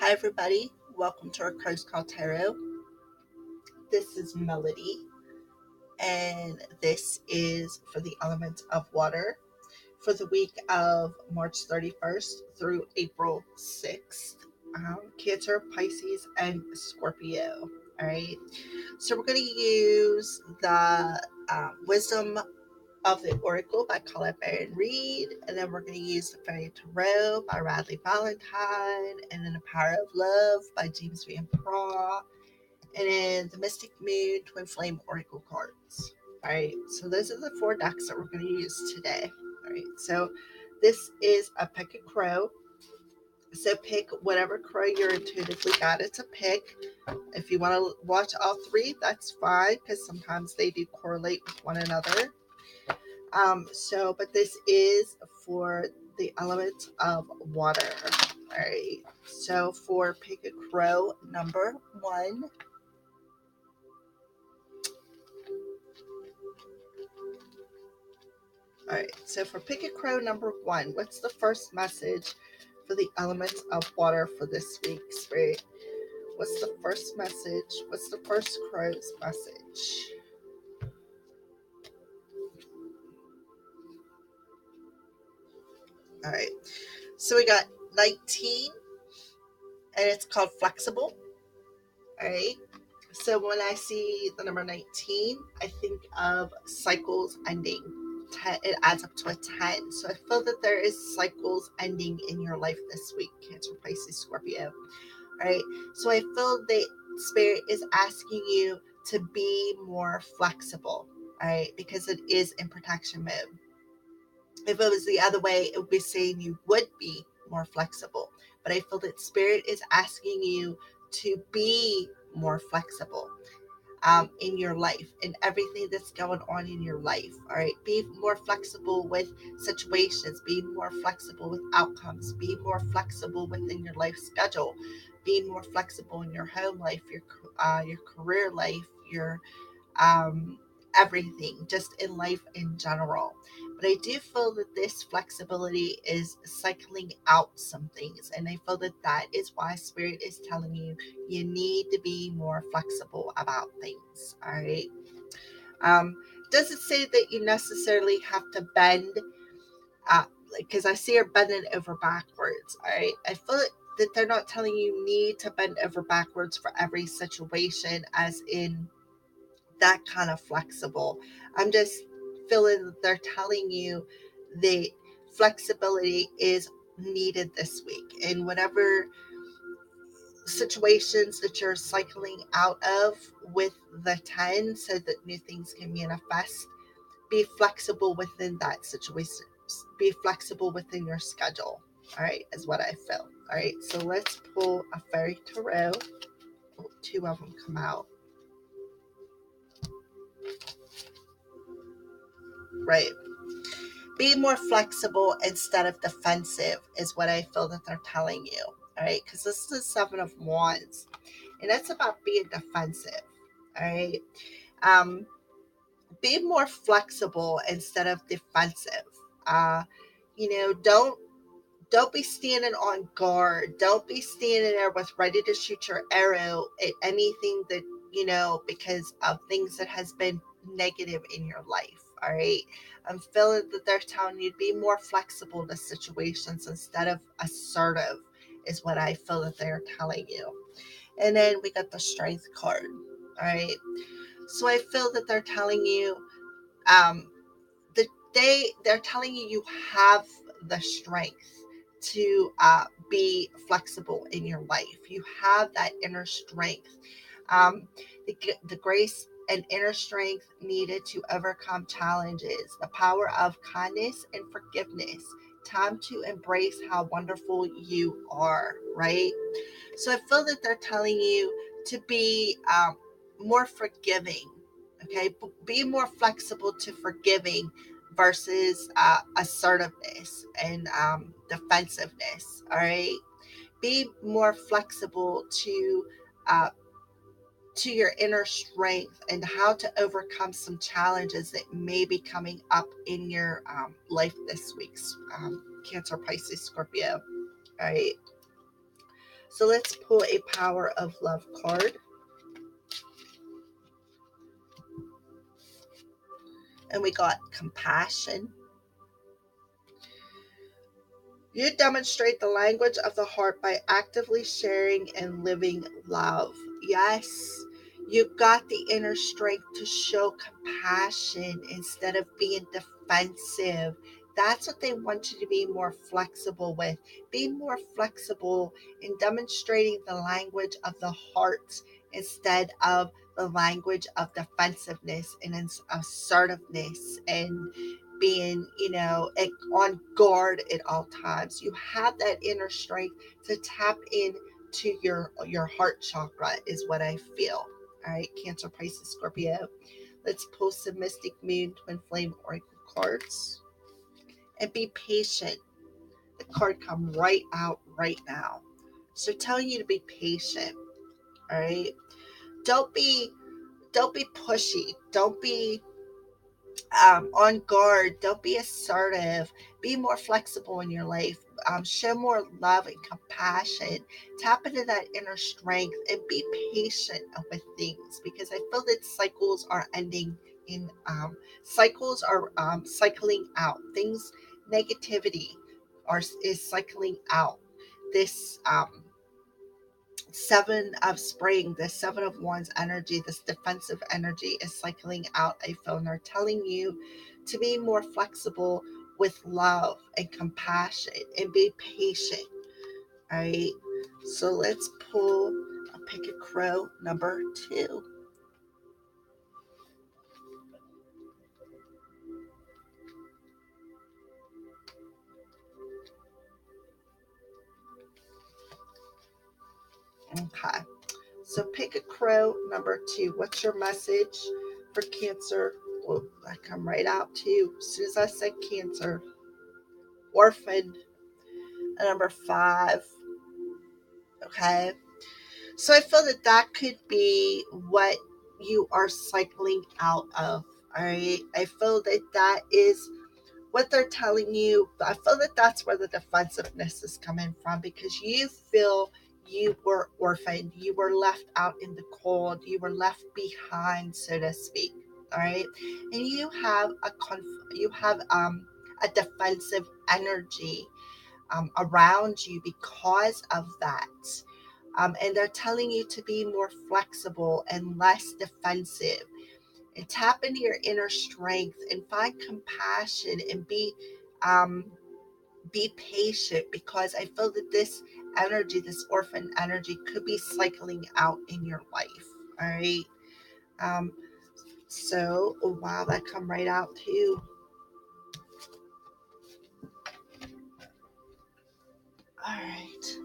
Hi everybody, welcome to our Cards Call Tarot. This is Melody, and this is for the element of water for the week of March 31st through April 6th. Cancer, Pisces, and Scorpio. All right, so we're going to use the Wisdom of the Oracle by Colette Baron Reed, and then we're going to use the Fairy Tarot by Radley Valentine, and then the Power of Love by James Van Praagh, and then the Mystic Moon Twin Flame Oracle cards. All right, so those are the four decks that we're going to use today. All right, so this is a pick a crow. So pick whatever crow you're intuitively guided to pick. If you want to watch all three, that's fine, because sometimes they do correlate with one another. But this is for the element of water. All right, so for pick a crow number 1. All right, so for pick a crow number 1, what's the first message for the element of water for this week, Spirit? What's the first message? What's the first crow's message? All right, so we got 19, and it's called flexible. All right, so when I see the number 19, I think of cycles ending. It adds up to a 10. So I feel that there is cycles ending in your life this week, Cancer, Pisces, Scorpio. All right, so I feel that Spirit is asking you to be more flexible. All right, because it is in protection mode. If it was the other way, it would be saying you would be more flexible. But I feel that Spirit is asking you to be more flexible in your life, in everything that's going on in your life. All right, be more flexible with situations, be more flexible with outcomes, be more flexible within your life schedule, be more flexible in your home life, your career life, your everything, just in life in general. But I do feel that this flexibility is cycling out some things, and I feel that that is why Spirit is telling you you need to be more flexible about things. All right. Doesn't say that you necessarily have to bend, because I see her bending over backwards. All right, I feel that they're not telling you need to bend over backwards for every situation, as in that kind of flexible. I'm just feeling that they're telling you that flexibility is needed this week in whatever situations that you're cycling out of with the 10, so that new things can manifest. Be flexible within that situation. Be flexible within your schedule. All right, is what I feel. All right, so let's pull a fairy tarot. Oh, 2 of them come out. Right. Be more flexible instead of defensive is what I feel that they're telling you. All right, because this is the 7 of Wands, and that's about being defensive. All right. Um, be more flexible instead of defensive. Uh, don't be standing on guard. Don't be standing there with ready to shoot your arrow at anything that, because of things that has been negative in your life. All right. I'm feeling that they're telling you to be more flexible to situations instead of assertive, is what I feel that they're telling you. And then we got the Strength card. All right. So I feel that they're telling you um, that they're telling you have the strength to be flexible in your life. You have that inner strength, the grace and inner strength needed to overcome challenges, the power of kindness and forgiveness. Time to embrace how wonderful you are, right? So I feel that they're telling you to be more forgiving. Okay, be more flexible to forgiving versus assertiveness and defensiveness. All right, be more flexible uh, to your inner strength and how to overcome some challenges that may be coming up in your life this week. Cancer, Pisces, Scorpio. All right. So let's pull a Power of Love card. And we got compassion. You demonstrate the language of the heart by actively sharing and living love. Yes, you've got the inner strength to show compassion instead of being defensive. That's what they want you to be more flexible with. Be more flexible in demonstrating the language of the heart instead of the language of defensiveness and assertiveness and being, on guard at all times. You have that inner strength to tap into your heart chakra is what I feel. All right, Cancer, Pisces, Scorpio. Let's pull some Mystic Moon Twin Flame Oracle cards. And be patient. The card come right out right now. So telling you to be patient. All right. Don't be pushy. Don't be on guard. Don't be assertive. Be more flexible in your life. Show more love and compassion. Tap into that inner strength and be patient with things, because I feel that cycles are ending in cycles are cycling out. Things negativity is cycling out. This Seven of Spring, the Seven of Wands energy, this defensive energy is cycling out. I feel, and they're telling you to be more flexible with love and compassion and be patient. All right. So let's pull a Pick a Crow number 2. Okay. So Pick a Crow number 2. What's your message for Cancer? Well, I come right out to you. As soon as I said Cancer, orphaned, number 5. Okay. So I feel that that could be what you are cycling out of. All right. I feel that that is what they're telling you. I feel that that's where the defensiveness is coming from, because you feel you were orphaned. You were left out in the cold. You were left behind, so to speak. All right. And you have a defensive energy around you because of that. And they're telling you to be more flexible and less defensive, and tap into your inner strength and find compassion and be patient, because I feel that this energy, this orphan energy, could be cycling out in your life. All right. Um, so, oh, wow, that come right out too. All right.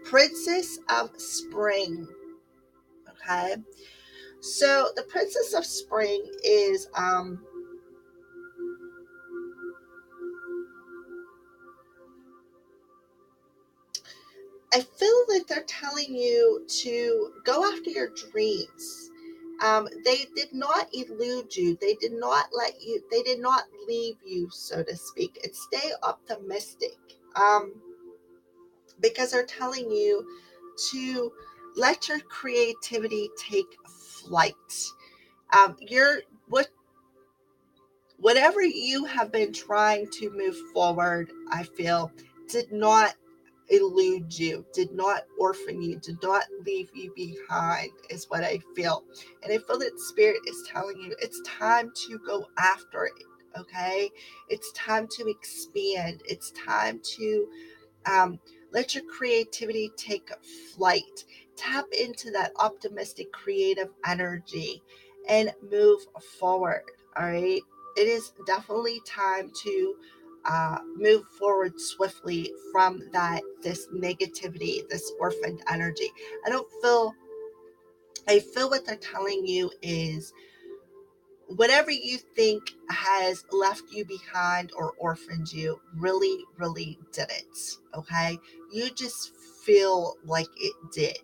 Princess of Spring. Okay. So the Princess of Spring is I feel like they're telling you to go after your dreams. They did not elude you. They did not leave you, so to speak. And stay optimistic. Because they're telling you to let your creativity take flight. You're whatever you have been trying to move forward, I feel, did not elude you, did not orphan you, did not leave you behind, is what I feel. And I feel that Spirit is telling you it's time to go after it. Okay. It's time to expand. It's time to let your creativity take flight. Tap into that optimistic, creative energy and move forward. All right. It is definitely time to move forward swiftly from this negativity, this orphaned energy. I feel what they're telling you is whatever you think has left you behind or orphaned you really, really didn't. Okay. You just feel like it did.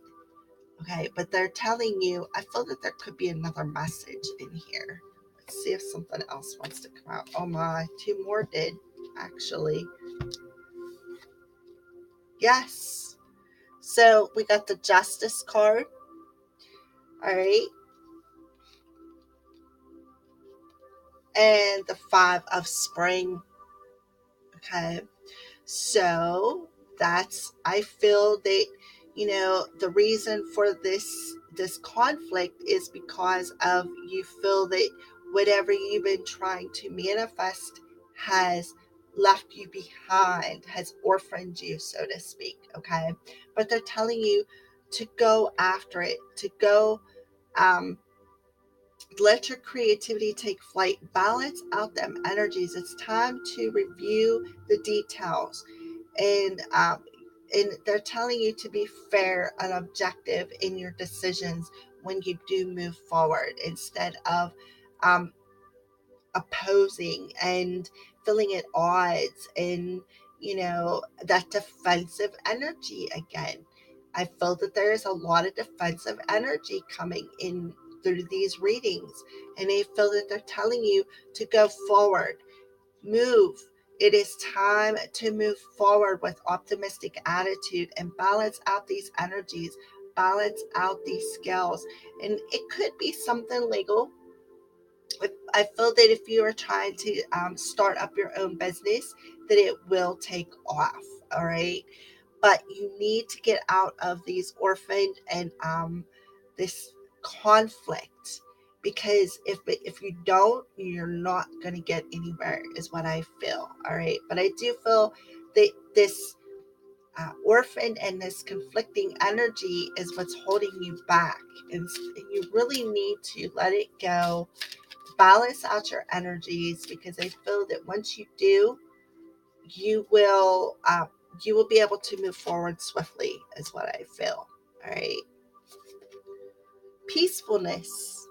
Okay. But they're telling you, I feel that there could be another message in here. Let's see if something else wants to come out. Oh my, 2 more did actually. Yes. So we got the Justice card. All right. And the Five of Spring. Okay. So I feel that, the reason for this conflict is because of, you feel that whatever you've been trying to manifest has left you behind, has orphaned you, so to speak. Okay. But they're telling you to go after it, to go, let your creativity take flight, balance out them energies. It's time to review the details. And they're telling you to be fair and objective in your decisions when you do move forward, instead of um, opposing and feeling at odds, and that defensive energy again. I feel that there is a lot of defensive energy coming in through these readings, and I feel that they're telling you to go forward, move. It is time to move forward with optimistic attitude and balance out these energies, balance out these skills. And it could be something legal. I feel that if you are trying to start up your own business, that it will take off. All right. But you need to get out of these orphaned and this conflict, because if you don't, you're not going to get anywhere, is what I feel. All right. But I do feel that this orphaned and this conflicting energy is what's holding you back. And you really need to let it go, balance out your energies, because I feel that once you do, you will be able to move forward swiftly, is what I feel. All right. Peacefulness.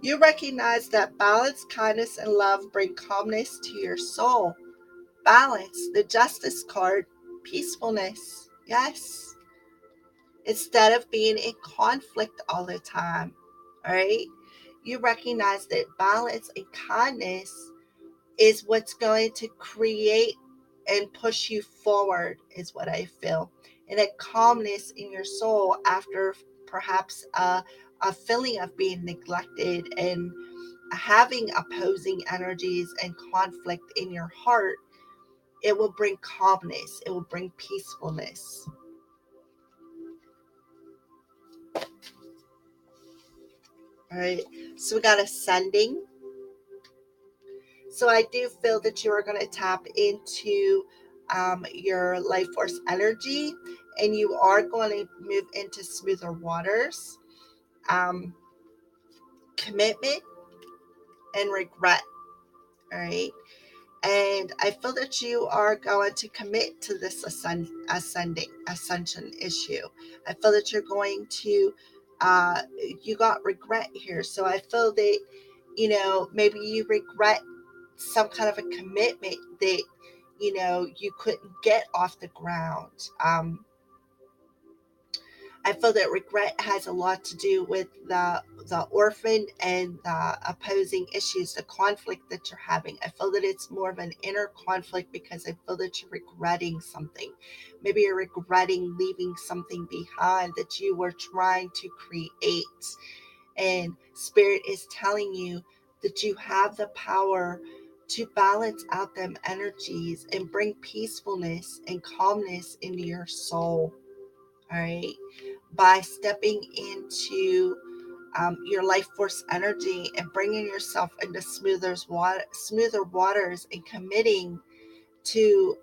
You recognize that balance, kindness, and love bring calmness to your soul. Balance, the Justice card, peacefulness. Yes. Instead of being in conflict all the time. All right. You recognize that balance and kindness is what's going to create and push you forward, is what I feel. And a calmness in your soul after perhaps a feeling of being neglected and having opposing energies and conflict in your heart. It will bring calmness. It will bring peacefulness. All right. So we got ascending. So I do feel that you are going to tap into your life force energy, and you are going to move into smoother waters, um, commitment, and regret. All right. And I feel that you are going to commit to this ascension issue. I feel that you're going to, you got regret here. So I feel that, maybe you regret some kind of a commitment that, you couldn't get off the ground. I feel that regret has a lot to do with the orphan and the opposing issues, the conflict that you're having. I feel that it's more of an inner conflict because I feel that you're regretting something. Maybe you're regretting leaving something behind that you were trying to create. And Spirit is telling you that you have the power to balance out them energies and bring peacefulness and calmness into your soul. All right. By stepping into your life force energy and bringing yourself into smoother waters, and committing to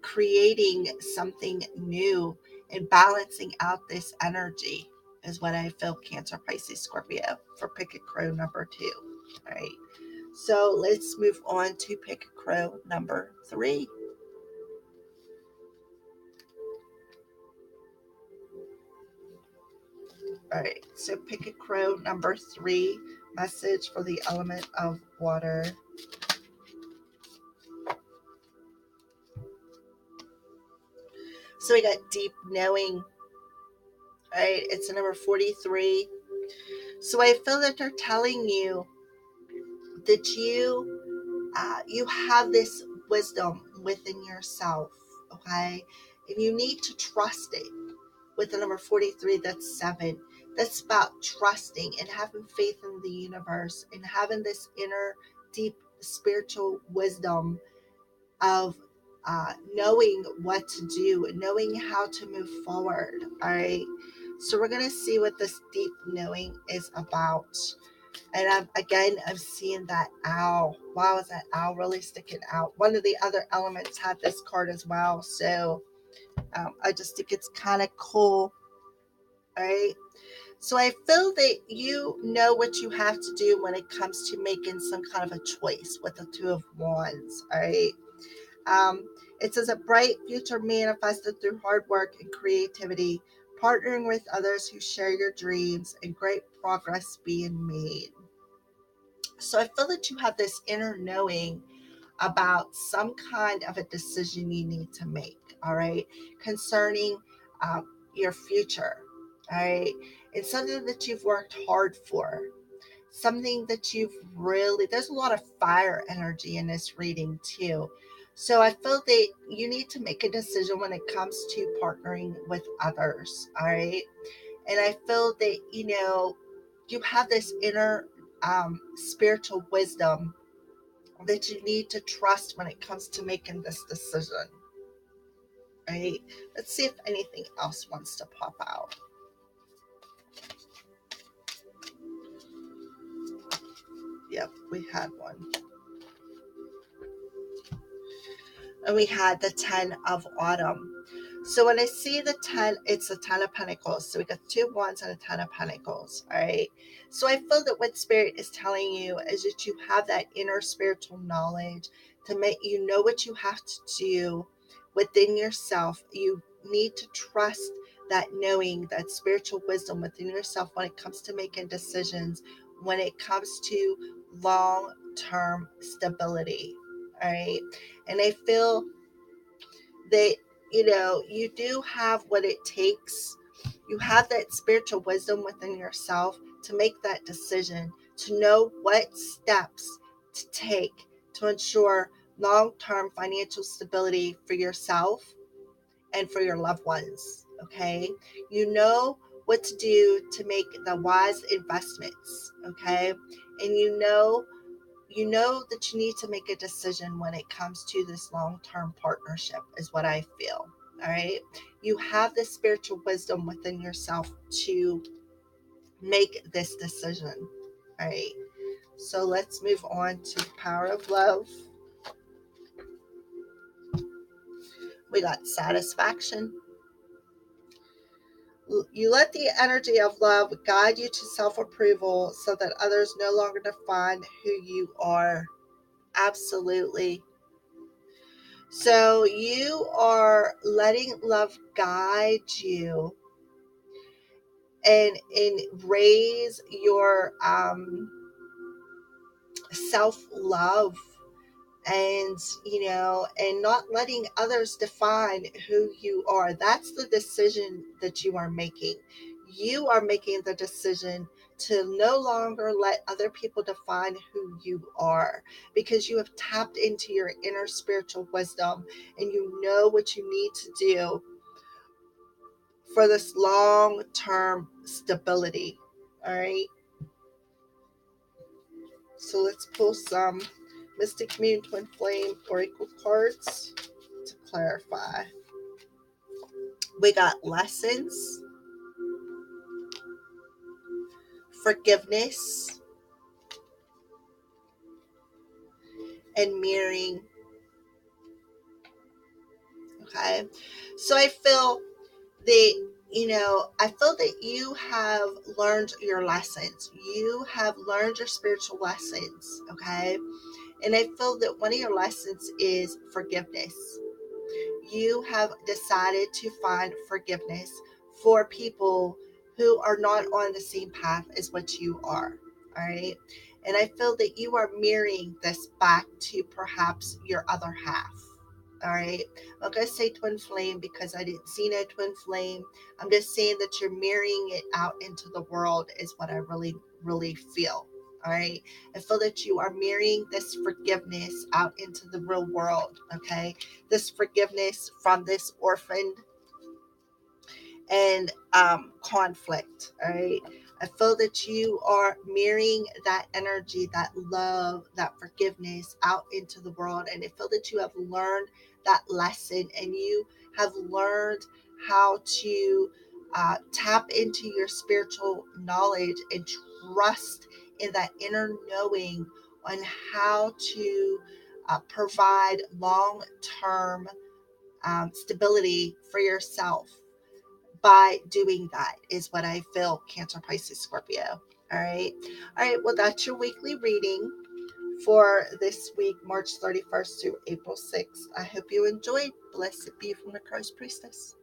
creating something new and balancing out this energy, is what I feel. Cancer, Pisces, Scorpio for Pick a Crow number 2. All right. So let's move on to Pick a Crow number 3. All right, so Pick a Crow number 3, message for the element of water. So we got deep knowing. All right, it's a number 43. So I feel that they're telling you that you have this wisdom within yourself, okay? And you need to trust it. With the number 43, that's 7. That's about trusting and having faith in the universe and having this inner deep spiritual wisdom of knowing what to do, knowing how to move forward. All right. So we're going to see what this deep knowing is about. And I'm seeing that owl. Wow, is that owl really sticking out? One of the other elements had this card as well. So I just think it's kind of cool. All right. So I feel that you know what you have to do when it comes to making some kind of a choice with the Two of Wands. All right. Um, it says a bright future manifested through hard work and creativity, partnering with others who share your dreams, and great progress being made. So I feel that you have this inner knowing about some kind of a decision you need to make, all right, concerning your future, all right. It's something that you've worked hard for, something that you've really, there's a lot of fire energy in this reading too. So I feel that you need to make a decision when it comes to partnering with others, all right. And I feel that, you have this inner spiritual wisdom that you need to trust when it comes to making this decision, right? Let's see if anything else wants to pop out. Yep, we had one. And we had the 10 of autumn. So when I see the 10, it's a 10 of pentacles. So we got 2 wands and a 10 of pentacles, all right? So I feel that what spirit is telling you is that you have that inner spiritual knowledge to make you know what you have to do within yourself. You need to trust that knowing, that spiritual wisdom within yourself when it comes to making decisions, when it comes to long-term stability, all right? And I feel that, you do have what it takes. You have that spiritual wisdom within yourself to make that decision, to know what steps to take to ensure long-term financial stability for yourself and for your loved ones, okay? You know what to do to make the wise investments, okay? And you know that you need to make a decision when it comes to this long-term partnership is what I feel, all right? You have this spiritual wisdom within yourself to make this decision, all right? So let's move on to the power of love. We got satisfaction. You let the energy of love guide you to self-approval so that others no longer define who you are. Absolutely. So you are letting love guide you and raise your self-love, and and not letting others define who you are. That's the decision that you are making. You are making the decision to no longer let other people define who you are, because you have tapped into your inner spiritual wisdom and you know what you need to do for this long-term stability. All right. So let's pull some Mystic Moon Twin Flame Oracle cards to clarify. We got lessons, forgiveness, and mirroring. Okay. So I feel that, you have learned your lessons. You have learned your spiritual lessons. Okay. And I feel that one of your lessons is forgiveness. You have decided to find forgiveness for people who are not on the same path as what you are. All right. And I feel that you are mirroring this back to perhaps your other half. All right. I'm going to say twin flame because I didn't see no twin flame. I'm just saying that you're mirroring it out into the world is what I really, really feel. All right. I feel that you are mirroring this forgiveness out into the real world. Okay. This forgiveness from this orphaned and conflict. All right. I feel that you are mirroring that energy, that love, that forgiveness out into the world. And I feel that you have learned that lesson and you have learned how to tap into your spiritual knowledge and trust in that inner knowing on how to provide long term stability for yourself by doing that, is what I feel, Cancer, Pisces, Scorpio. All right. All right. Well, that's your weekly reading for this week, March 31st through April 6th. I hope you enjoyed. Blessed be from the Christ Priestess.